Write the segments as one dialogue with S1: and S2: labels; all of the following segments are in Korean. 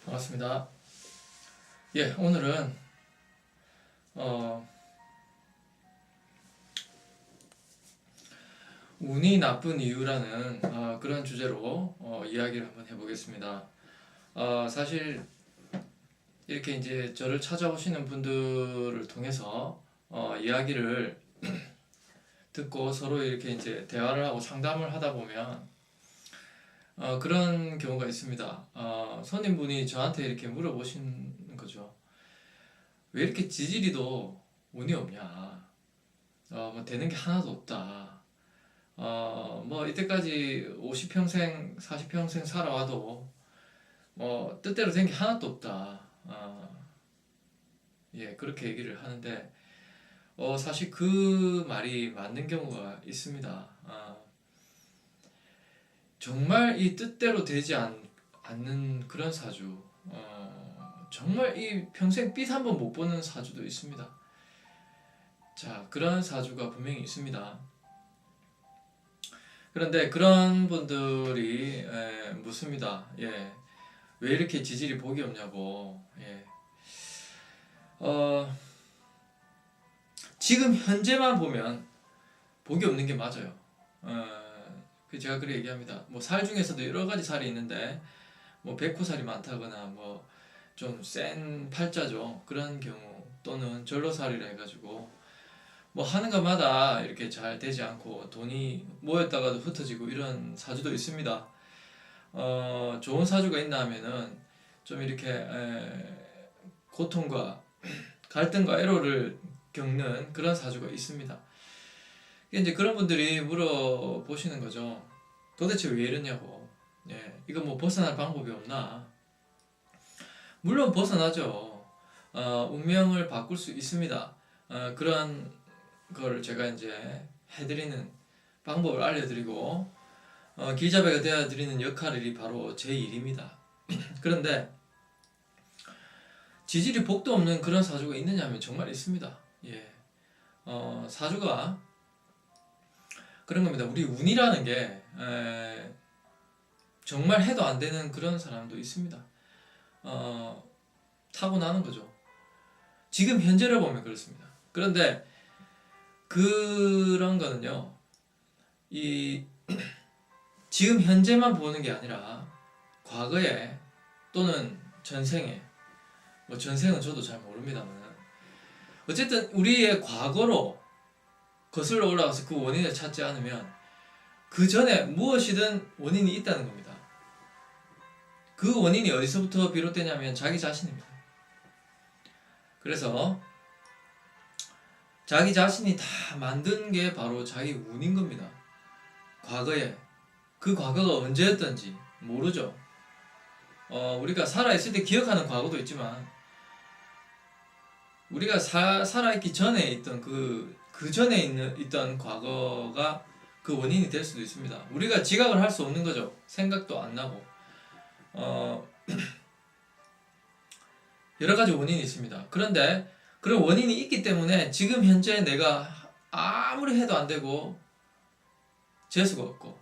S1: 반갑습니다. 예, 오늘은 운이 나쁜 이유라는 그런 주제로 이야기를 한번 해보겠습니다. 사실 이렇게 이제 저를 찾아오시는 분들을 통해서 이야기를 듣고 서로 이렇게 이제 대화를 하고 상담을 하다 보면 그런 경우가 있습니다. 손님분이 저한테 이렇게 물어보시는 거죠. 왜 이렇게 지지리도 운이 없냐? 뭐 되는 게 하나도 없다. 뭐 이때까지 50평생, 40평생 살아와도 뭐 뜻대로 된 게 하나도 없다. 예, 그렇게 얘기를 하는데 사실 그 말이 맞는 경우가 있습니다. 정말 이 뜻대로 되지 않는 그런 사주, 정말 이 평생 빛 한 번 못 보는 사주도 있습니다. 자, 그런 사주가 분명히 있습니다. 그런데 그런 분들이 묻습니다. 예, 왜 이렇게 지질이 복이 없냐고. 예, 지금 현재만 보면 복이 없는 게 맞아요. 제가 그렇게 얘기합니다. 뭐 살 중에서도 여러 가지 살이 있는데 뭐 백호살이 많다거나 뭐 좀 센 팔자죠. 그런 경우 또는 전로살이라 해가지고 뭐 하는 것마다 이렇게 잘 되지 않고 돈이 모였다가도 흩어지고 이런 사주도 있습니다. 좋은 사주가 있나 하면은 좀 이렇게 고통과 갈등과 애로를 겪는 그런 사주가 있습니다. 이제 그런 분들이 물어보시는 거죠. 도대체 왜 이러냐고. 예, 이거 뭐 벗어날 방법이 없나? 물론 벗어나죠. 운명을 바꿀 수 있습니다. 그런 걸 제가 이제 해드리는 방법을 알려드리고 길잡이가 되어드리는 역할이 바로 제 일입니다. 그런데 지질이 복도 없는 그런 사주가 있느냐 하면 정말 있습니다. 예, 사주가 그런 겁니다. 우리 운이라는 게 정말 해도 안 되는 그런 사람도 있습니다. 타고나는 거죠. 지금 현재를 보면 그렇습니다. 그런데 그런 거는요, 이 지금 현재만 보는 게 아니라 과거에 또는 전생에, 뭐 전생은 저도 잘 모릅니다만 어쨌든 우리의 과거로 거슬러 올라가서 그 원인을 찾지 않으면 그 전에 무엇이든 원인이 있다는 겁니다. 그 원인이 어디서부터 비롯되냐면 자기 자신입니다. 그래서 자기 자신이 다 만든 게 바로 자기 운인 겁니다. 과거에 그 과거가 언제였던지 모르죠. 우리가 살아있을 때 기억하는 과거도 있지만 우리가 살아있기 전에 있던 그 전에 있던 과거가 그 원인이 될 수도 있습니다. 우리가 지각을 할 수 없는 거죠. 생각도 안 나고 여러 가지 원인이 있습니다. 그런데 그런 원인이 있기 때문에 지금 현재 내가 아무리 해도 안 되고 재수가 없고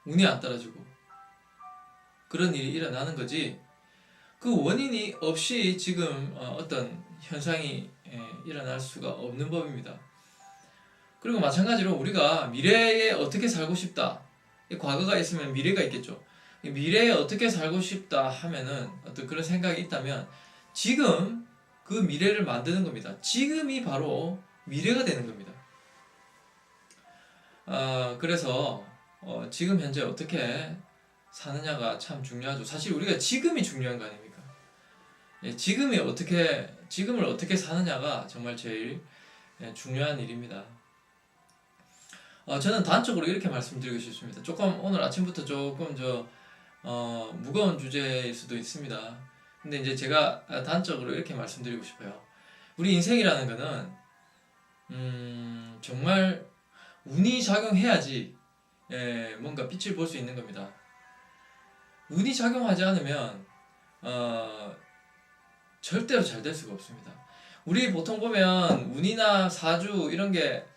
S1: 운이 안 따라주고 그런 일이 일어나는 거지, 그 원인이 없이 지금 어떤 현상이 일어날 수가 없는 법입니다. 그리고 마찬가지로 우리가 미래에 어떻게 살고 싶다, 과거가 있으면 미래가 있겠죠. 미래에 어떻게 살고 싶다 하면은 어떤 그런 생각이 있다면 지금 그 미래를 만드는 겁니다. 지금이 바로 미래가 되는 겁니다. 그래서 지금 현재 어떻게 사느냐가 참 중요하죠. 사실 우리가 지금이 중요한 거 아닙니까? 예, 지금을 어떻게 사느냐가 정말 제일 중요한 일입니다. 저는 단적으로 이렇게 말씀드리고 싶습니다. 조금 오늘 아침부터 조금 무거운 주제일 수도 있습니다. 근데 이제 제가 단적으로 이렇게 말씀드리고 싶어요. 우리 인생이라는 거는 정말 운이 작용해야지 뭔가 빛을 볼 수 있는 겁니다. 운이 작용하지 않으면 절대로 잘 될 수가 없습니다. 우리 보통 보면 운이나 사주 이런 게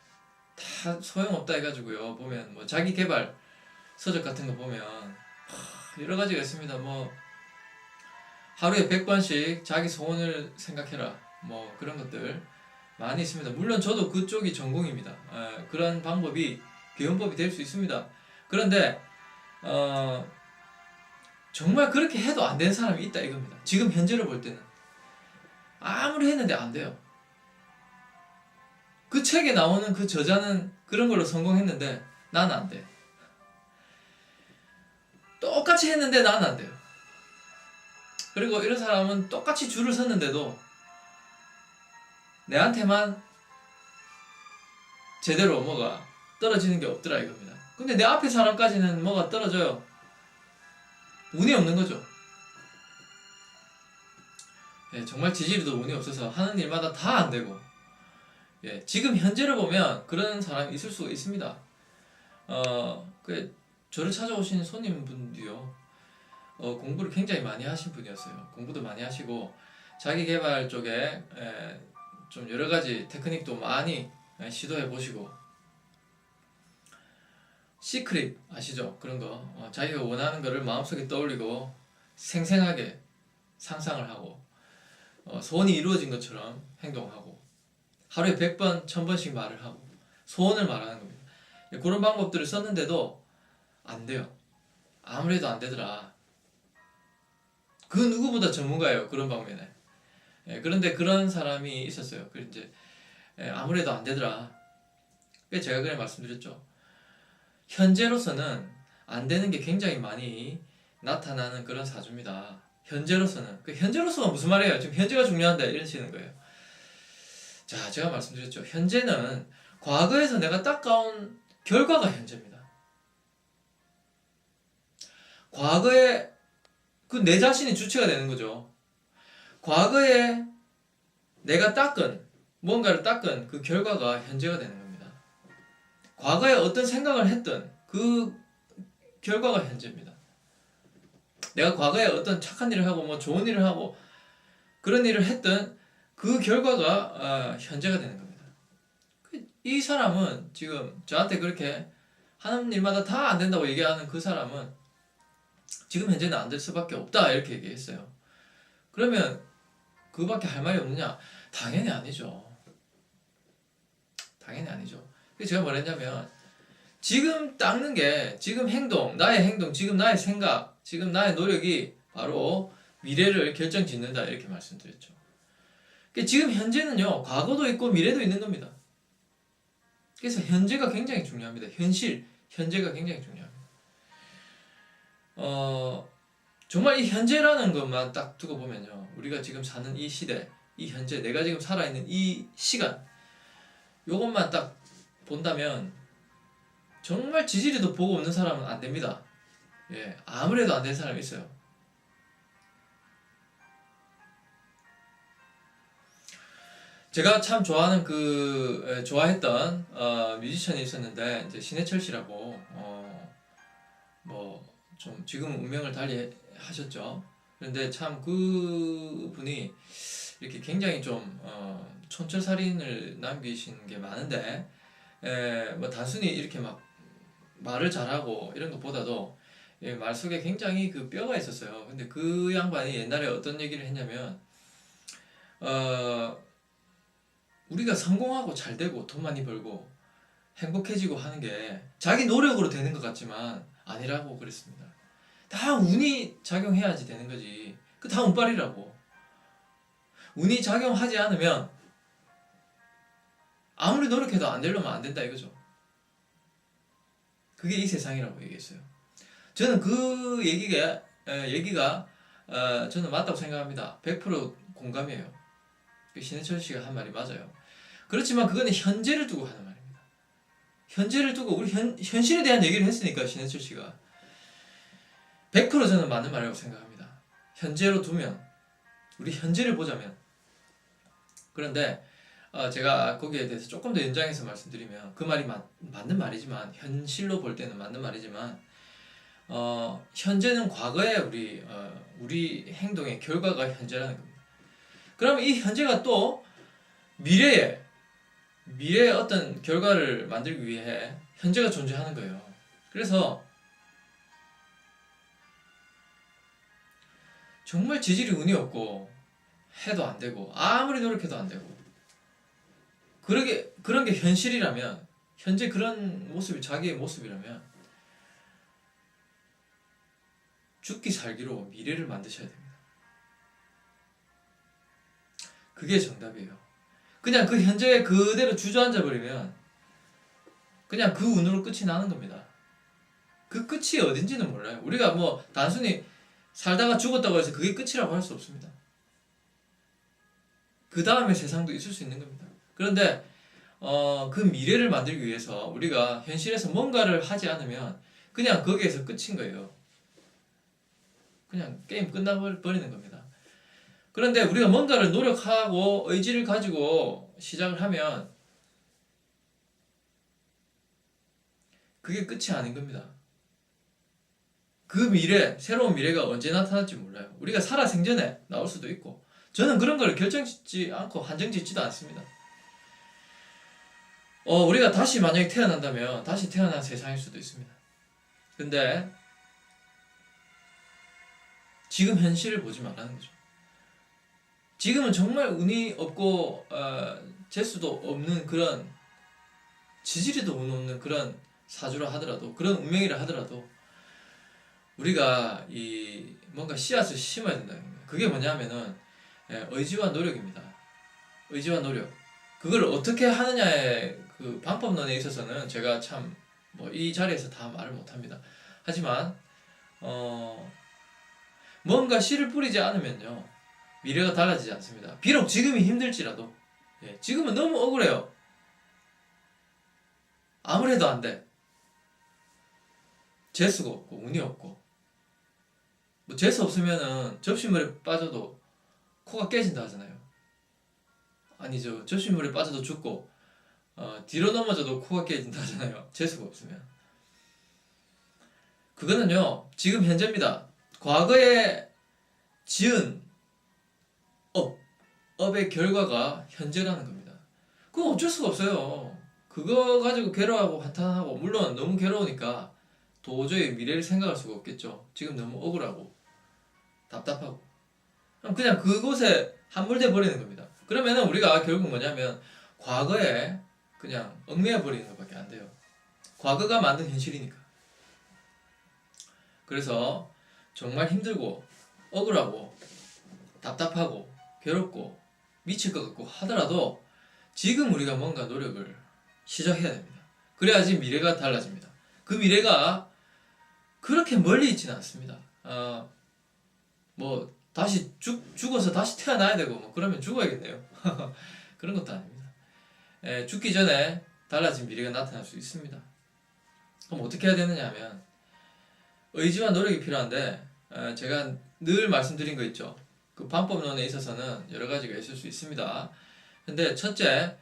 S1: 다 소용없다 해가지고요. 보면 뭐 자기 개발 서적 같은 거 보면 여러 가지가 있습니다. 뭐 하루에 100번씩 자기 소원을 생각해라. 뭐 그런 것들 많이 있습니다. 물론 저도 그쪽이 전공입니다. 그런 방법이 개헌법이 될 수 있습니다. 그런데 정말 그렇게 해도 안 되는 사람이 있다 이겁니다. 지금 현재를 볼 때는 아무리 했는데 안 돼요. 그 책에 나오는 그 저자는 그런 걸로 성공했는데 나는 안 돼. 똑같이 했는데 나는 안 돼요. 그리고 이런 사람은 똑같이 줄을 섰는데도 내한테만 제대로 뭐가 떨어지는 게 없더라 이겁니다. 근데 내 앞에 사람까지는 뭐가 떨어져요. 운이 없는 거죠. 예, 정말 지지리도 운이 없어서 하는 일마다 다 안 되고, 예, 지금 현재를 보면 그런 사람이 있을 수가 있습니다. 저를 찾아오신 손님분도요, 공부를 굉장히 많이 하신 분이었어요. 공부도 많이 하시고 자기 개발 쪽에 좀 여러 가지 테크닉도 많이 시도해 보시고, 시크릿 아시죠? 그런 거 자기가 원하는 거를 마음속에 떠올리고 생생하게 상상을 하고 소원이 이루어진 것처럼 행동하고 하루에 100번, 1000번씩 말을 하고 소원을 말하는 겁니다. 그런 방법들을 썼는데도 안 돼요. 아무래도 안 되더라. 그 누구보다 전문가예요. 그런 방면에. 그런데 그런 사람이 있었어요. 그 이제 아무래도 안 되더라. 그래서 제가 그래 말씀드렸죠. 현재로서는 안 되는 게 굉장히 많이 나타나는 그런 사주입니다. 현재로서는. 그 현재로서가 무슨 말이에요? 지금 현재가 중요한데 이러시는 거예요. 자, 제가 말씀드렸죠. 현재는 과거에서 내가 닦아온 결과가 현재입니다. 과거에 그 내 자신이 주체가 되는 거죠. 과거에 내가 닦은 뭔가를 닦은 그 결과가 현재가 되는 겁니다. 과거에 어떤 생각을 했던 그 결과가 현재입니다. 내가 과거에 어떤 착한 일을 하고 뭐 좋은 일을 하고 그런 일을 했던 그 결과가 현재가 되는 겁니다. 이 사람은 지금 저한테 그렇게 하는 일마다 다 안 된다고 얘기하는 그 사람은 지금 현재는 안 될 수밖에 없다 이렇게 얘기했어요. 그러면 그밖에 할 말이 없느냐? 당연히 아니죠. 당연히 아니죠. 그래서 제가 뭘 했냐면 지금 닦는 게 지금 행동, 나의 행동, 지금 나의 생각, 지금 나의 노력이 바로 미래를 결정짓는다 이렇게 말씀드렸죠. 그러니까 지금 현재는요, 과거도 있고 미래도 있는 겁니다. 그래서 현재가 굉장히 중요합니다. 현실, 현재가 굉장히 중요합니다. 정말 이 현재라는 것만 딱 두고 보면요, 우리가 지금 사는 이 시대, 이 현재, 내가 지금 살아있는 이 시간, 요것만 딱 본다면 정말 지지리도 보고 없는 사람은 안 됩니다. 예, 아무래도 안 되는 사람이 있어요. 제가 참 좋아하는 좋아했던 뮤지션이 있었는데 이제 신해철 씨라고 뭐 좀 지금 운명을 달리 하셨죠. 그런데 참 그분이 이렇게 굉장히 좀 촌철살인을 남기신 게 많은데 뭐 단순히 이렇게 막 말을 잘하고 이런 것보다도 말 속에 굉장히 그 뼈가 있었어요. 근데 그 양반이 옛날에 어떤 얘기를 했냐면 우리가 성공하고 잘 되고 돈 많이 벌고 행복해지고 하는 게 자기 노력으로 되는 것 같지만 아니라고 그랬습니다. 다 운이 작용해야지 되는 거지. 그 다 운빨이라고. 운이 작용하지 않으면 아무리 노력해도 안 되려면 안 된다 이거죠. 그게 이 세상이라고 얘기했어요. 저는 그 얘기가 저는 맞다고 생각합니다. 100% 공감이에요. 신해철 씨가 한 말이 맞아요. 그렇지만 그거는 현재를 두고 하는 말입니다. 현재를 두고 우리 현실에 대한 얘기를 했으니까 신해철 씨가 100% 저는 맞는 말이라고 생각합니다. 현재로 두면 우리 현재를 보자면. 그런데 제가 거기에 대해서 조금 더 연장해서 말씀드리면 그 말이 맞는 말이지만 현실로 볼 때는 맞는 말이지만 현재는 과거의 우리 행동의 결과가 현재라는 겁니다. 그러면 이 현재가 또 미래의 어떤 결과를 만들기 위해 현재가 존재하는 거예요. 그래서 정말 지질이 운이 없고 해도 안 되고 아무리 노력해도 안 되고 그런 게 현실이라면 현재 그런 모습이 자기의 모습이라면 죽기 살기로 미래를 만드셔야 됩니다. 그게 정답이에요. 그냥 그 현재에 그대로 주저앉아 버리면 그냥 그 운으로 끝이 나는 겁니다. 그 끝이 어딘지는 몰라요. 우리가 뭐 단순히 살다가 죽었다고 해서 그게 끝이라고 할 수 없습니다. 그 다음에 세상도 있을 수 있는 겁니다. 그런데 그 미래를 만들기 위해서 우리가 현실에서 뭔가를 하지 않으면 그냥 거기에서 끝인 거예요. 그냥 게임 끝나버리는 겁니다. 그런데 우리가 뭔가를 노력하고 의지를 가지고 시작을 하면 그게 끝이 아닌 겁니다. 그 미래, 새로운 미래가 언제 나타날지 몰라요. 우리가 살아 생전에 나올 수도 있고 저는 그런 걸 결정짓지 않고 한정짓지도 않습니다. 우리가 다시 만약에 태어난다면 다시 태어난 세상일 수도 있습니다. 근데 지금 현실을 보지 말라는 거죠. 지금은 정말 운이 없고 재수도 없는 그런 지지리도 운 없는 그런 사주라 하더라도 그런 운명이라 하더라도 우리가 이 뭔가 씨앗을 심어야 된다는 거예요. 그게 뭐냐면은 의지와 노력입니다. 의지와 노력. 그걸 어떻게 하느냐의 그 방법론에 있어서는 제가 참 뭐 이 자리에서 다 말을 못합니다. 하지만 뭔가 씨를 뿌리지 않으면요 미래가 달라지지 않습니다. 비록 지금이 힘들지라도 지금은 너무 억울해요. 아무래도 안 돼. 재수가 없고 운이 없고 뭐 재수 없으면은 접시물에 빠져도 코가 깨진다 하잖아요. 아니죠. 접시물에 빠져도 죽고 뒤로 넘어져도 코가 깨진다 하잖아요. 재수가 없으면. 그거는요 지금 현재입니다. 과거에 지은 업의 결과가 현재라는 겁니다. 그건 어쩔 수가 없어요. 그거 가지고 괴로워하고 한탄하고 물론 너무 괴로우니까 도저히 미래를 생각할 수가 없겠죠. 지금 너무 억울하고 답답하고 그냥 그곳에 함몰돼 버리는 겁니다. 그러면은 우리가 결국 뭐냐면 과거에 그냥 얽매여 버리는 것밖에 안 돼요. 과거가 만든 현실이니까. 그래서 정말 힘들고 억울하고 답답하고 괴롭고 미칠 것 같고 하더라도 지금 우리가 뭔가 노력을 시작해야 됩니다. 그래야지 미래가 달라집니다. 그 미래가 그렇게 멀리 있지는 않습니다. 뭐 다시 죽어서 다시 태어나야 되고 뭐 그러면 죽어야겠네요. 그런 것도 아닙니다. 죽기 전에 달라진 미래가 나타날 수 있습니다. 그럼 어떻게 해야 되느냐 하면 의지와 노력이 필요한데 제가 늘 말씀드린 거 있죠. 그 방법론에 있어서는 여러 가지가 있을 수 있습니다. 근데 첫째,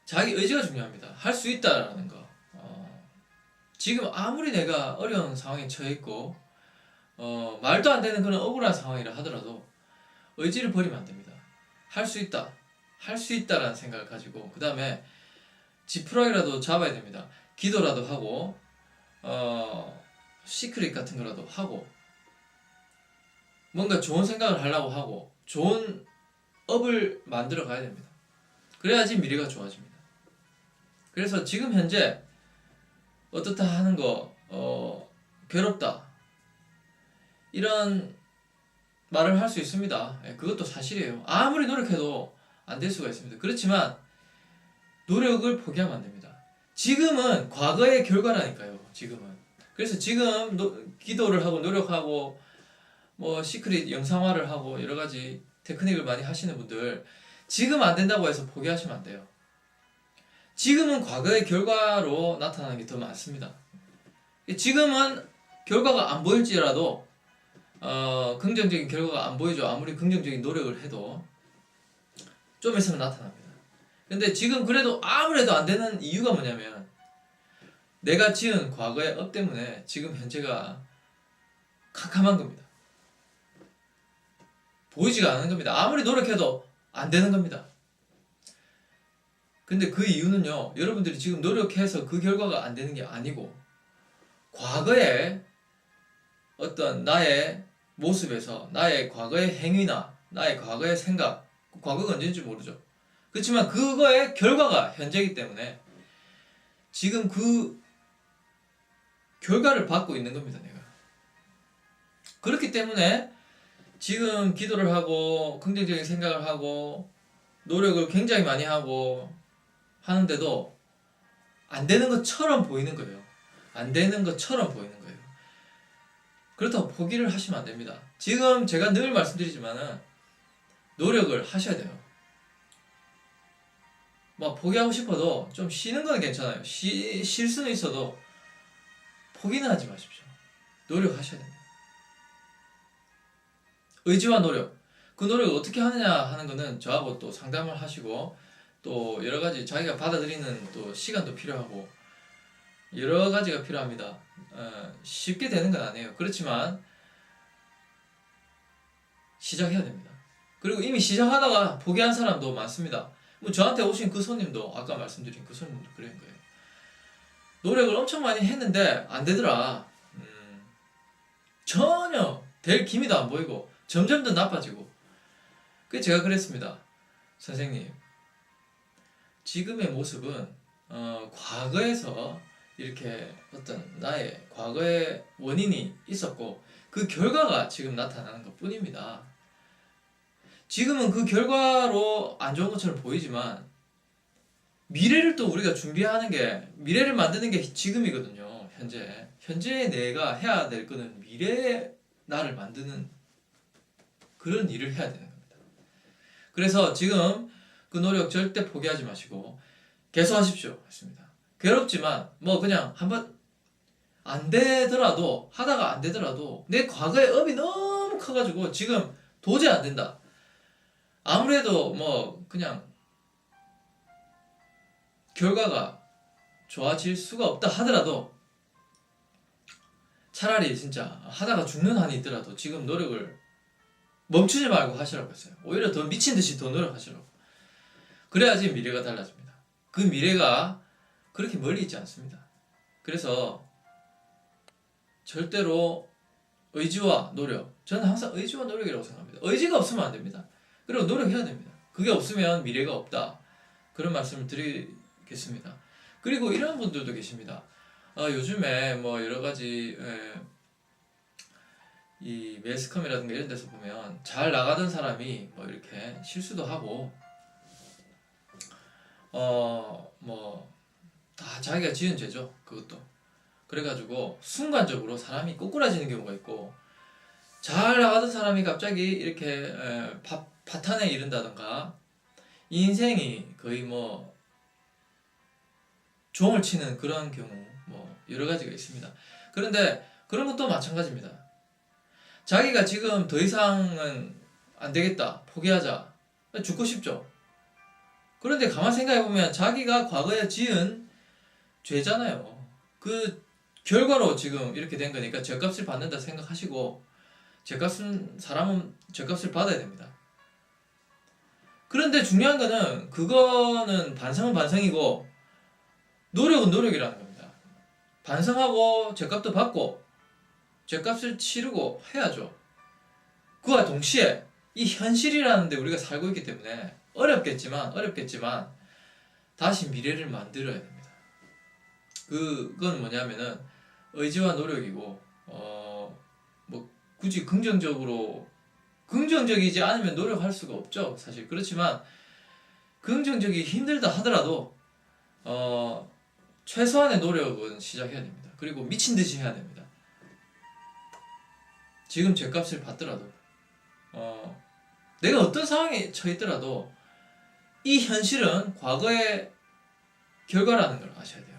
S1: 자기 의지가 중요합니다. 할 수 있다라는 거. 지금 아무리 내가 어려운 상황에 처해 있고 말도 안 되는 그런 억울한 상황이라 하더라도 의지를 버리면 안 됩니다. 할 수 있다. 할 수 있다라는 생각을 가지고 그 다음에 지푸라기라도 잡아야 됩니다. 기도라도 하고 시크릿 같은 거라도 하고 뭔가 좋은 생각을 하려고 하고 좋은 업을 만들어 가야 됩니다. 그래야지 미래가 좋아집니다. 그래서 지금 현재 어떻다 하는 거 괴롭다 이런 말을 할 수 있습니다. 그것도 사실이에요. 아무리 노력해도 안 될 수가 있습니다. 그렇지만 노력을 포기하면 안 됩니다. 지금은 과거의 결과라니까요. 지금은. 그래서 지금 기도를 하고 노력하고 뭐 시크릿 영상화를 하고 여러 가지 테크닉을 많이 하시는 분들 지금 안 된다고 해서 포기하시면 안 돼요. 지금은 과거의 결과로 나타나는 게 더 많습니다. 지금은 결과가 안 보일지라도 긍정적인 결과가 안 보이죠. 아무리 긍정적인 노력을 해도 좀 있으면 나타납니다. 근데 지금 그래도 아무래도 안 되는 이유가 뭐냐면 내가 지은 과거의 업 때문에 지금 현재가 캄캄한 겁니다. 보이지가 않는 겁니다. 아무리 노력해도 안 되는 겁니다. 근데 그 이유는요, 여러분들이 지금 노력해서 그 결과가 안 되는 게 아니고 과거에 어떤 나의 모습에서 나의 과거의 행위나 나의 과거의 생각, 과거가 언제인지 모르죠. 그렇지만 그거의 결과가 현재이기 때문에 지금 그 결과를 받고 있는 겁니다, 내가. 그렇기 때문에 지금 기도를 하고 긍정적인 생각을 하고 노력을 굉장히 많이 하고 하는데도 안 되는 것처럼 보이는 거예요. 안 되는 것처럼 보이는 거예요. 그렇다고 포기를 하시면 안 됩니다. 지금 제가 늘 말씀드리지만은 노력을 하셔야 돼요. 뭐 포기하고 싶어도 좀 쉬는 건 괜찮아요. 쉴 수는 있어도 포기는 하지 마십시오. 노력하셔야 됩니다. 의지와 노력. 그 노력을 어떻게 하느냐 하는 거는 저하고 또 상담을 하시고 또 여러 가지 자기가 받아들이는 또 시간도 필요하고 여러 가지가 필요합니다. 쉽게 되는 건 아니에요. 그렇지만 시작해야 됩니다. 그리고 이미 시작하다가 포기한 사람도 많습니다. 뭐 저한테 오신 그 손님도 아까 말씀드린 그 손님도 그런 거예요. 노력을 엄청 많이 했는데 안 되더라. 전혀 될 기미도 안 보이고 점점 더 나빠지고. 그래서 제가 그랬습니다. 선생님, 지금의 모습은 과거에서 이렇게 어떤 나의 과거의 원인이 있었고 그 결과가 지금 나타나는 것 뿐입니다. 지금은 그 결과로 안 좋은 것처럼 보이지만 미래를 또 우리가 준비하는 게, 미래를 만드는 게 지금이거든요. 현재의 내가 해야 될 거는 미래의 나를 만드는 그런 일을 해야 되는 겁니다. 그래서 지금 그 노력 절대 포기하지 마시고 계속 하십시오. 했습니다. 괴롭지만 뭐 그냥 한번 안 되더라도, 하다가 안 되더라도 내 과거의 업이 너무 커가지고 지금 도저히 안 된다. 아무래도 뭐 그냥 결과가 좋아질 수가 없다 하더라도 차라리 진짜 하다가 죽는 한이 있더라도 지금 노력을 멈추지 말고 하시라고 했어요. 오히려 더 미친 듯이 더 노력하시라고. 그래야지 미래가 달라집니다. 그 미래가 그렇게 멀리 있지 않습니다. 그래서 절대로 의지와 노력, 저는 항상 의지와 노력이라고 생각합니다. 의지가 없으면 안 됩니다. 그리고 노력해야 됩니다. 그게 없으면 미래가 없다. 그런 말씀을 드리겠습니다. 그리고 이런 분들도 계십니다. 요즘에 뭐 여러 가지 이 매스컴이라든가 이런 데서 보면 잘 나가던 사람이 뭐 이렇게 실수도 하고 뭐 다 자기가 지은 죄죠. 그것도. 그래가지고 순간적으로 사람이 꼬꾸라지는 경우가 있고, 잘 나가던 사람이 갑자기 이렇게 파탄에 이른다던가 인생이 거의 뭐 종을 치는 그런 경우 뭐 여러 가지가 있습니다. 그런데 그런 것도 마찬가지입니다. 자기가 지금 더 이상은 안 되겠다, 포기하자, 죽고 싶죠. 그런데 가만 생각해보면 자기가 과거에 지은 죄잖아요. 그 결과로 지금 이렇게 된 거니까 죗값을 받는다 생각하시고, 사람은 죗값을 받아야 됩니다. 그런데 중요한 거는, 그거는 반성은 반성이고 노력은 노력이라는 겁니다. 반성하고 죗값도 받고 죗값을 치르고 해야죠. 그와 동시에 이 현실이라는 데 우리가 살고 있기 때문에 어렵겠지만 다시 미래를 만들어야 됩니다. 그건 뭐냐면은 의지와 노력이고, 뭐 굳이 긍정적이지 않으면 노력할 수가 없죠, 사실. 그렇지만 긍정적이 힘들다 하더라도 최소한의 노력은 시작해야 됩니다. 그리고 미친 듯이 해야 됩니다. 지금 죗값을 받더라도 내가 어떤 상황에 처했더라도 이 현실은 과거의 결과라는 걸 아셔야 돼요.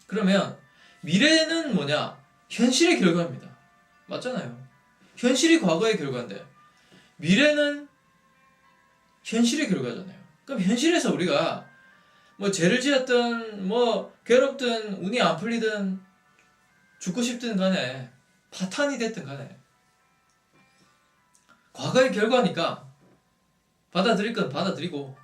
S1: 그러면 미래는 뭐냐? 현실의 결과입니다. 맞잖아요. 현실이 과거의 결과인데 미래는 현실의 결과잖아요. 그럼 현실에서 우리가 뭐 죄를 지었든 뭐 괴롭든 운이 안 풀리든 죽고 싶든 간에 파탄이 됐든 간에 과거의 결과니까 받아들일 건 받아들이고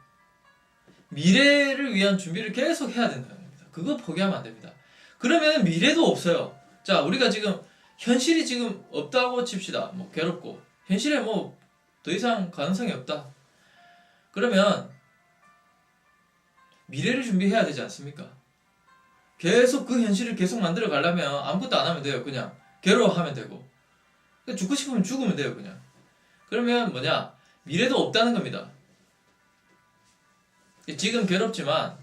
S1: 미래를 위한 준비를 계속 해야 된다는 겁니다. 그거 포기하면 안 됩니다. 그러면 미래도 없어요. 자, 우리가 지금 현실이 지금 없다고 칩시다. 뭐 괴롭고 현실에 뭐 더 이상 가능성이 없다. 그러면 미래를 준비해야 되지 않습니까? 계속 그 현실을 계속 만들어 가려면 아무것도 안 하면 돼요. 그냥 괴로워하면 되고 죽고 싶으면 죽으면 돼요. 그냥. 그러면 뭐냐? 미래도 없다는 겁니다. 지금 괴롭지만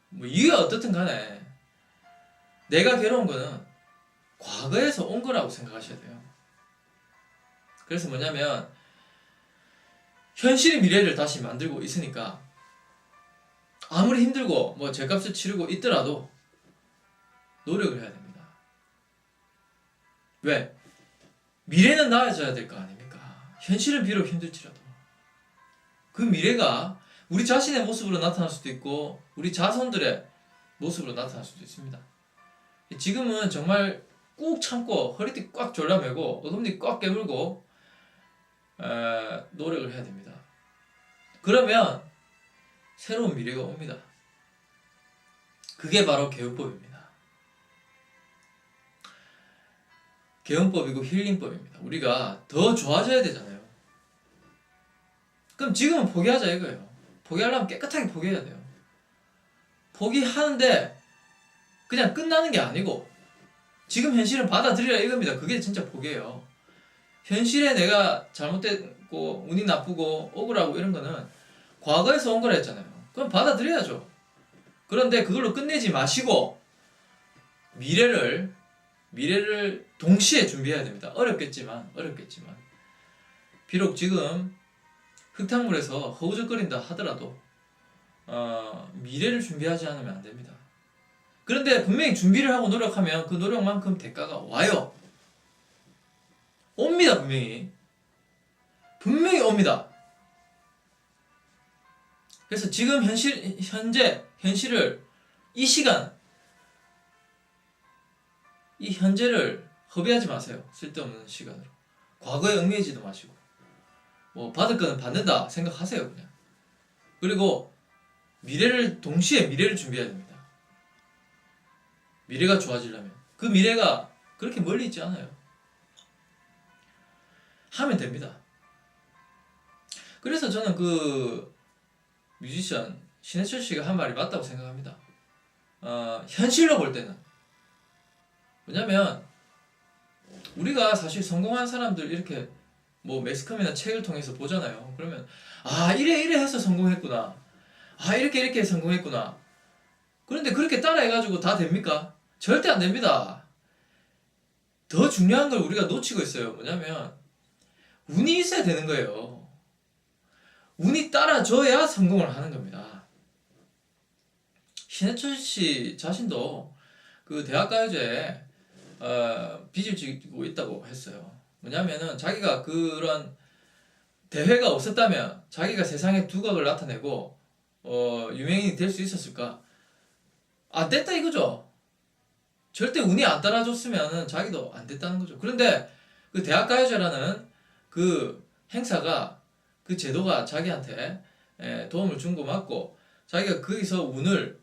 S1: 뭐 이유가 어떻든 간에 내가 괴로운 거는 과거에서 온 거라고 생각하셔야 돼요. 그래서 뭐냐면 현실이 미래를 다시 만들고 있으니까 아무리 힘들고 뭐 죗값을 치르고 있더라도 노력을 해야 됩니다. 왜? 미래는 나아져야 될 거 아닙니까? 현실은 비록 힘들지라도 그 미래가 우리 자신의 모습으로 나타날 수도 있고 우리 자손들의 모습으로 나타날 수도 있습니다. 지금은 정말 꾹 참고 허리띠 꽉 졸라매고 어금니 꽉 깨물고 노력을 해야 됩니다. 그러면 새로운 미래가 옵니다. 그게 바로 개운법입니다. 개운법이고 힐링법입니다. 우리가 더 좋아져야 되잖아요. 그럼 지금은 포기하자 이거예요. 포기하려면 깨끗하게 포기해야 돼요. 포기하는데 그냥 끝나는 게 아니고 지금 현실은 받아들이라 이겁니다. 그게 진짜 포기예요. 현실에 내가 잘못됐고 운이 나쁘고 억울하고 이런 거는 과거에서 온 거라 했잖아요. 그럼 받아들여야죠. 그런데 그걸로 끝내지 마시고 미래를 동시에 준비해야 됩니다. 어렵겠지만 비록 지금 흙탕물에서 허우적거린다 하더라도 미래를 준비하지 않으면 안 됩니다. 그런데 분명히 준비를 하고 노력하면 그 노력만큼 대가가 와요. 옵니다. 분명히 옵니다. 그래서 지금 현실을 이 시간 이 현재를 허비하지 마세요. 쓸데없는 시간으로. 과거에 얽매이지도 마시고 뭐 받을 거는 받는다 생각하세요. 그냥. 그리고 동시에 미래를 준비해야 됩니다. 미래가 좋아지려면 그 미래가 그렇게 멀리 있지 않아요. 하면 됩니다. 그래서 저는 그 뮤지션 신해철 씨가 한 말이 맞다고 생각합니다. 현실로 볼 때는 뭐냐면 우리가 사실 성공한 사람들 이렇게 뭐 매스컴이나 책을 통해서 보잖아요. 그러면 이래 해서 성공했구나. 이렇게 성공했구나. 그런데 그렇게 따라해가지고 다 됩니까? 절대 안 됩니다. 더 중요한 걸 우리가 놓치고 있어요. 뭐냐면 운이 있어야 되는 거예요. 운이 따라줘야 성공을 하는 겁니다. 신해철 씨 자신도 그 대학가요제에 빚을 지고 있다고 했어요. 뭐냐면은 자기가 그런 대회가 없었다면 자기가 세상에 두각을 나타내고 유명인이 될 수 있었을까? 안 됐다 이거죠. 절대 운이 안 따라줬으면 자기도 안 됐다는 거죠. 그런데 그 대학가요제라는 그 행사가 그 제도가 자기한테 도움을 준 거 맞고 자기가 거기서 운을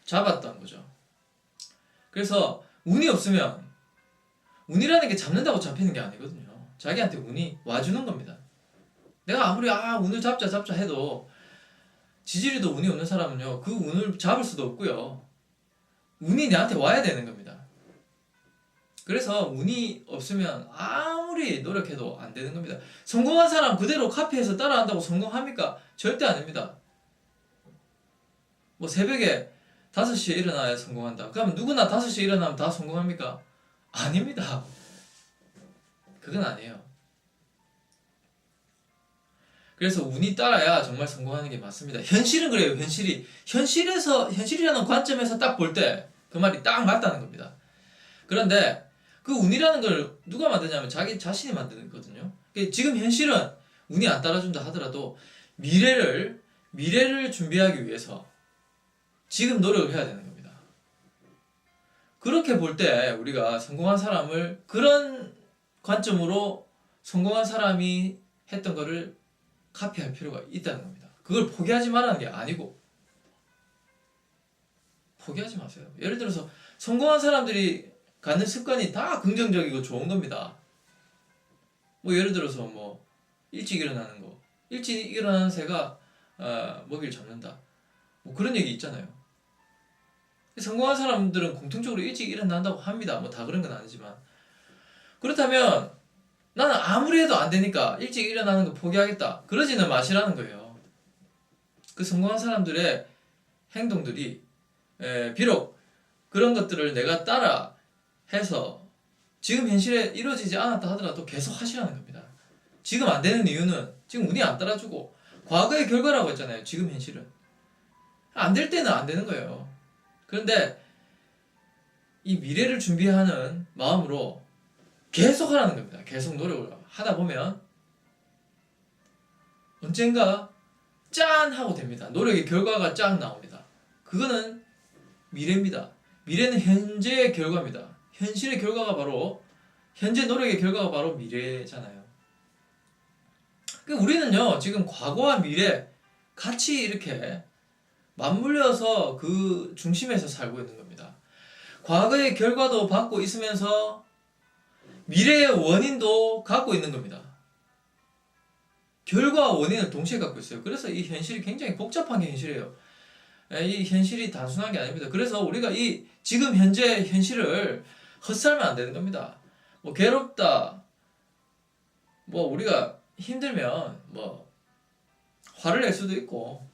S1: 잡았던 거죠. 그래서 운이 없으면 운이라는 게 잡는다고 잡히는 게 아니거든요. 자기한테 운이 와주는 겁니다. 내가 아무리 운을 잡자 해도 지지리도 운이 없는 사람은요 그 운을 잡을 수도 없고요. 운이 내한테 와야 되는 겁니다. 그래서 운이 없으면 아무리 노력해도 안 되는 겁니다. 성공한 사람 그대로 카피해서 따라한다고 성공합니까? 절대 아닙니다. 뭐 새벽에 5시에 일어나야 성공한다. 그러면 누구나 5시에 일어나면 다 성공합니까? 아닙니다. 그건 아니에요. 그래서 운이 따라야 정말 성공하는 게 맞습니다. 현실은 그래요. 현실이라는 관점에서 딱 볼 때 그 말이 딱 맞다는 겁니다. 그런데 그 운이라는 걸 누가 만드냐면 자기 자신이 만드는 거거든요. 지금 현실은 운이 안 따라준다 하더라도 미래를 준비하기 위해서 지금 노력을 해야 되는 겁니다. 그렇게 볼 때 우리가 성공한 사람을 그런 관점으로 성공한 사람이 했던 거를 카피할 필요가 있다는 겁니다. 그걸 포기하지 말라는 게 아니고 포기하지 마세요. 예를 들어서 성공한 사람들이 갖는 습관이 다 긍정적이고 좋은 겁니다. 뭐 예를 들어서 뭐 일찍 일어나는 거, 일찍 일어나는 새가 먹이를 잡는다. 뭐 그런 얘기 있잖아요. 성공한 사람들은 공통적으로 일찍 일어난다고 합니다. 뭐 다 그런 건 아니지만. 그렇다면 나는 아무리 해도 안 되니까 일찍 일어나는 거 포기하겠다. 그러지는 마시라는 거예요. 그 성공한 사람들의 행동들이 비록 그런 것들을 내가 따라 해서 지금 현실에 이루어지지 않았다 하더라도 계속 하시라는 겁니다. 지금 안 되는 이유는 지금 운이 안 따라주고 과거의 결과라고 했잖아요. 지금 현실은. 안 될 때는 안 되는 거예요. 그런데 이 미래를 준비하는 마음으로 계속 하라는 겁니다. 계속 노력을 하다 보면 언젠가 짠 하고 됩니다. 노력의 결과가 쫙 나옵니다. 그거는 미래입니다. 미래는 현재의 결과입니다. 현실의 결과가 바로 현재 노력의 결과가 바로 미래잖아요. 우리는요 지금 과거와 미래 같이 이렇게 맞물려서 그 중심에서 살고 있는 겁니다. 과거의 결과도 받고 있으면서 미래의 원인도 갖고 있는 겁니다. 결과와 원인을 동시에 갖고 있어요. 그래서 이 현실이 굉장히 복잡한 게 현실이에요. 이 현실이 단순한 게 아닙니다. 그래서 우리가 이 지금 현재 현실을 헛살면 안 되는 겁니다. 뭐 괴롭다, 뭐 우리가 힘들면 뭐 화를 낼 수도 있고,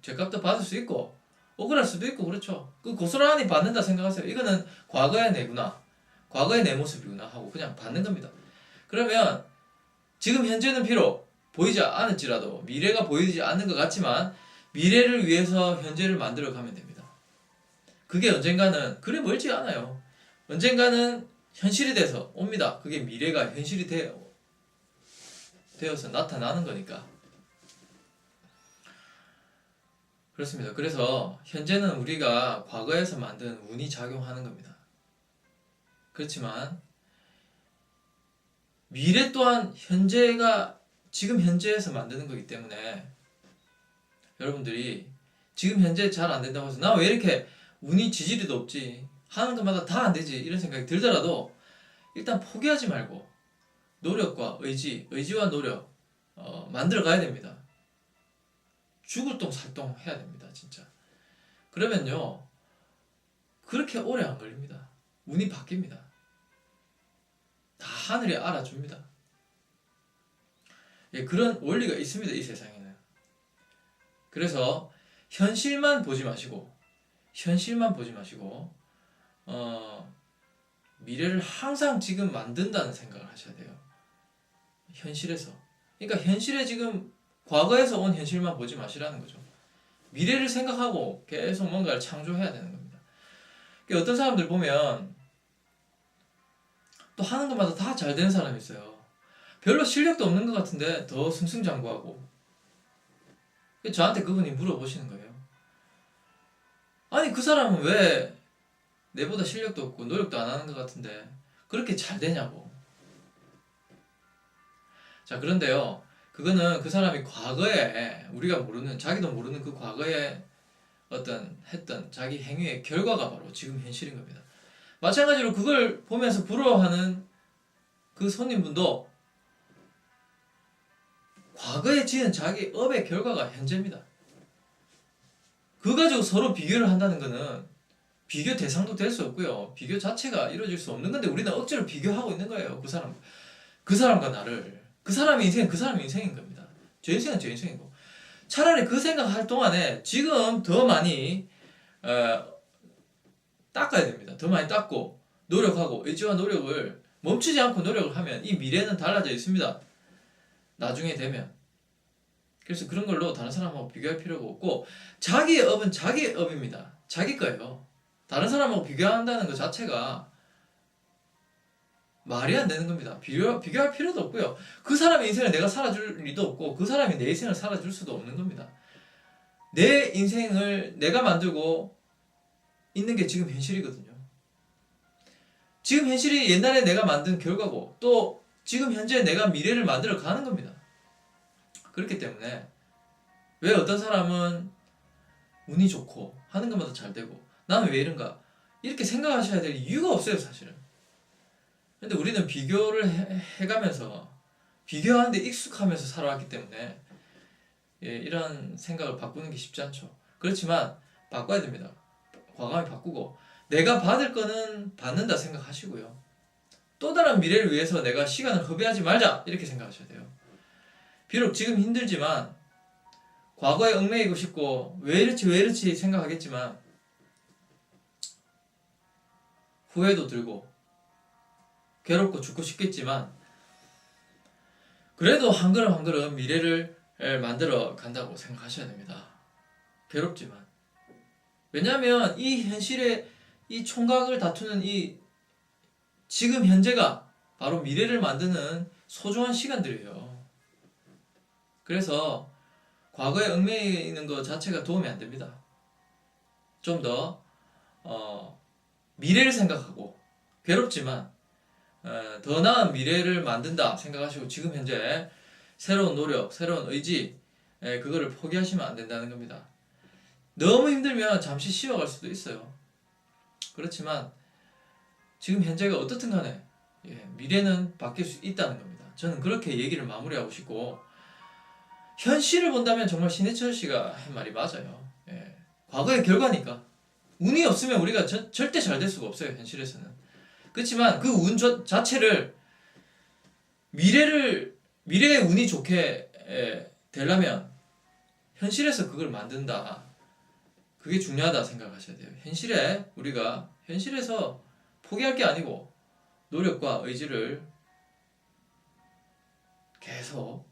S1: 죄값도 받을 수 있고, 억울할 수도 있고 그렇죠. 그 고스란히 받는다 생각하세요. 이거는 과거의 내구나, 과거의 내 모습이구나 하고 그냥 받는 겁니다. 그러면 지금 현재는 비록 보이지 않을지라도 미래가 보이지 않는 것 같지만 미래를 위해서 현재를 만들어 가면 됩니다. 그게 언젠가는 그래 멀지 않아요. 언젠가는 현실이 돼서 옵니다. 그게 미래가 현실이 되어서 나타나는 거니까. 그렇습니다. 그래서 현재는 우리가 과거에서 만든 운이 작용하는 겁니다. 그렇지만 미래 또한 현재가 지금 현재에서 만드는 거기 때문에 여러분들이 지금 현재 잘 안 된다고 해서 나 왜 이렇게 운이 지지리도 없지, 하는 것마다 다 안 되지, 이런 생각이 들더라도 일단 포기하지 말고 노력과 의지와 노력 만들어 가야 됩니다. 죽을 똥 살똥 해야 됩니다. 진짜. 그러면요 그렇게 오래 안 걸립니다. 운이 바뀝니다. 다 하늘이 알아줍니다. 그런 원리가 있습니다. 이 세상에는. 그래서 현실만 보지 마시고 미래를 항상 지금 만든다는 생각을 하셔야 돼요. 현실에서. 그러니까 현실에 지금 과거에서 온 현실만 보지 마시라는 거죠. 미래를 생각하고 계속 뭔가를 창조해야 되는 겁니다. 그러니까 어떤 사람들 보면 또 하는 것마다 다 잘 되는 사람이 있어요. 별로 실력도 없는 것 같은데 더 승승장구하고. 저한테 그분이 물어보시는 거예요. 아니 그 사람은 왜 내보다 실력도 없고 노력도 안 하는 것 같은데 그렇게 잘 되냐고. 자, 그런데요 그거는 그 사람이 과거에 우리가 모르는, 자기도 모르는 그 과거에 했던 자기 행위의 결과가 바로 지금 현실인 겁니다. 마찬가지로 그걸 보면서 부러워하는 그 손님분도 과거에 지은 자기 업의 결과가 현재입니다. 그거 가지고 서로 비교를 한다는 거는 비교 대상도 될 수 없고요. 비교 자체가 이루어질 수 없는 건데 우리는 억지로 비교하고 있는 거예요. 그 사람과 나를. 그 사람의 인생은 그 사람의 인생인 겁니다. 제 인생은 제 인생이고. 차라리 그 생각할 동안에 지금 더 많이 닦아야 됩니다. 더 많이 닦고 노력하고 의지와 노력을 멈추지 않고 노력을 하면 이 미래는 달라져 있습니다. 나중에 되면. 그래서 그런 걸로 다른 사람하고 비교할 필요가 없고 자기의 업은 자기의 업입니다. 자기 거예요. 다른 사람하고 비교한다는 것 자체가 말이 안 되는 겁니다. 비교할 필요도 없고요. 그 사람의 인생을 내가 살아줄 리도 없고 그 사람이 내 인생을 살아줄 수도 없는 겁니다. 내 인생을 내가 만들고 있는 게 지금 현실이거든요. 지금 현실이 옛날에 내가 만든 결과고 또 지금 현재 내가 미래를 만들어 가는 겁니다. 그렇기 때문에 왜 어떤 사람은 운이 좋고 하는 것마다 잘 되고 나는 왜 이런가? 이렇게 생각하셔야 될 이유가 없어요, 사실은. 근데 우리는 비교를 해가면서 비교하는데 익숙하면서 살아왔기 때문에 이런 생각을 바꾸는 게 쉽지 않죠. 그렇지만 바꿔야 됩니다. 과감히 바꾸고 내가 받을 거는 받는다 생각하시고요. 또 다른 미래를 위해서 내가 시간을 허비하지 말자 이렇게 생각하셔야 돼요. 비록 지금 힘들지만 과거에 얽매이고 싶고 왜 이렇지 생각하겠지만 후회도 들고 괴롭고 죽고 싶겠지만 그래도 한 걸음 한 걸음 미래를 만들어 간다고 생각하셔야 됩니다. 괴롭지만. 왜냐하면 이 현실의 이 총각을 다투는 이 지금 현재가 바로 미래를 만드는 소중한 시간들이에요. 그래서 과거에 얽매이는 것 자체가 도움이 안 됩니다. 좀 더 미래를 생각하고 괴롭지만 더 나은 미래를 만든다 생각하시고 지금 현재 새로운 노력, 새로운 의지 그거를 포기하시면 안 된다는 겁니다. 너무 힘들면 잠시 쉬어갈 수도 있어요. 그렇지만 지금 현재가 어떻든 간에 미래는 바뀔 수 있다는 겁니다. 저는 그렇게 얘기를 마무리하고 싶고 현실을 본다면 정말 신해철 씨가 한 말이 맞아요. 과거의 결과니까 운이 없으면 우리가 절대 잘 될 수가 없어요. 현실에서는. 그렇지만 그 운 자체를 미래의 운이 좋게 되려면 현실에서 그걸 만든다. 그게 중요하다 생각하셔야 돼요. 우리가 현실에서 포기할 게 아니고 노력과 의지를 계속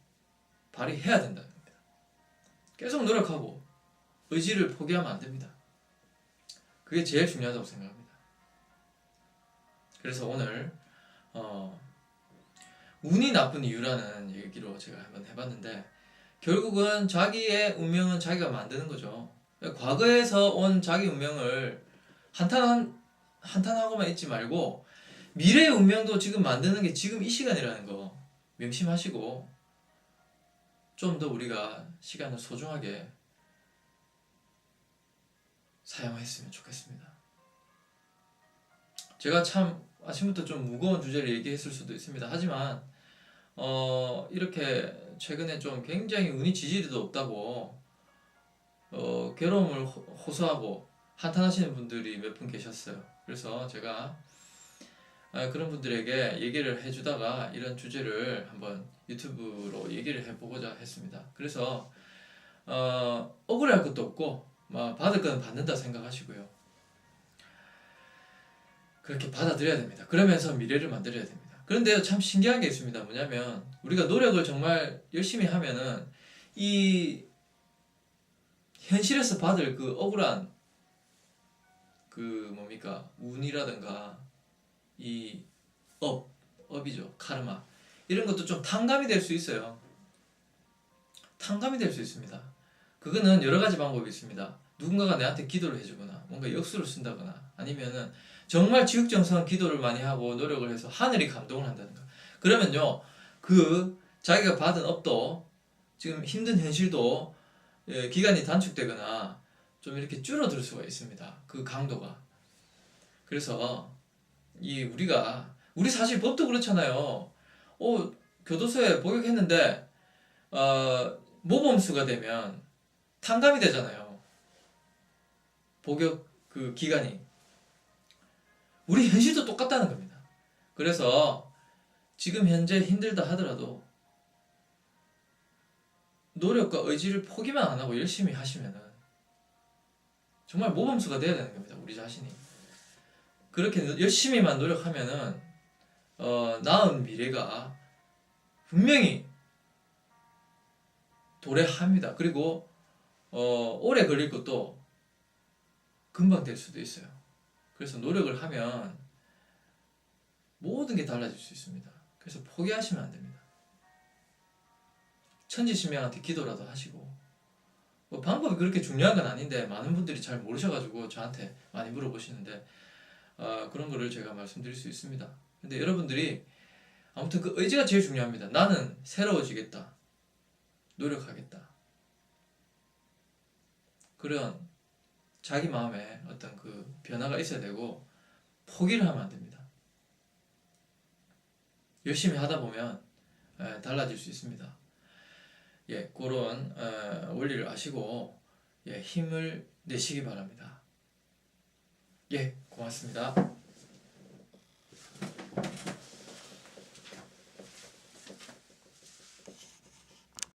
S1: 발휘해야 된다는 겁니다. 계속 노력하고 의지를 포기하면 안 됩니다. 그게 제일 중요하다고 생각합니다. 그래서 오늘 운이 나쁜 이유라는 얘기로 제가 한번 해봤는데 결국은 자기의 운명은 자기가 만드는 거죠. 과거에서 온 자기 운명을 한탄하고만 있지 말고 미래의 운명도 지금 만드는 게 지금 이 시간이라는 거 명심하시고 좀 더 우리가 시간을 소중하게 사용했으면 좋겠습니다. 제가 참 아침부터 좀 무거운 주제를 얘기했을 수도 있습니다. 하지만 이렇게 최근에 좀 굉장히 운이 지지리도 없다고 괴로움을 호소하고 한탄하시는 분들이 몇 분 계셨어요. 그래서 제가 그런 분들에게 얘기를 해주다가 이런 주제를 한번 유튜브로 얘기를 해보고자 했습니다. 그래서 억울할 것도 없고 받을 건 받는다 생각하시고요. 그렇게 받아들여야 됩니다. 그러면서 미래를 만들어야 됩니다. 그런데 참 신기한 게 있습니다. 뭐냐면 우리가 노력을 정말 열심히 하면은 이 현실에서 받을 그 억울한 운이라든가 이 업이죠. 카르마 이런 것도 좀 탕감이 될 수 있어요. 탕감이 될 수 있습니다. 그거는 여러 가지 방법이 있습니다. 누군가가 내한테 기도를 해주거나 뭔가 역수를 쓴다거나 아니면은 정말 지극정성 기도를 많이 하고 노력을 해서 하늘이 감동을 한다는 거. 그러면요 그 자기가 받은 업도 지금 힘든 현실도 기간이 단축되거나 좀 이렇게 줄어들 수가 있습니다. 그 강도가. 그래서 우리 사실 법도 그렇잖아요. 교도소에 복역했는데 모범수가 되면 탕감이 되잖아요. 복역 그 기간이. 우리 현실도 똑같다는 겁니다. 그래서 지금 현재 힘들다 하더라도 노력과 의지를 포기만 안 하고 열심히 하시면은 정말 모범수가 돼야 되는 겁니다. 우리 자신이. 그렇게 열심히만 노력하면은 나은 미래가 분명히 도래합니다. 그리고 오래 걸릴 것도 금방 될 수도 있어요. 그래서 노력을 하면 모든 게 달라질 수 있습니다. 그래서 포기하시면 안 됩니다. 천지신명한테 기도라도 하시고 방법이 그렇게 중요한 건 아닌데 많은 분들이 잘 모르셔가지고 저한테 많이 물어보시는데 그런 거를 제가 말씀드릴 수 있습니다. 근데 여러분들이 아무튼 그 의지가 제일 중요합니다. 나는 새로워지겠다. 노력하겠다. 그런 자기 마음에 어떤 그 변화가 있어야 되고 포기를 하면 안 됩니다. 열심히 하다 보면 달라질 수 있습니다. 예, 그런 원리를 아시고 예, 힘을 내시기 바랍니다. 예, 고맙습니다.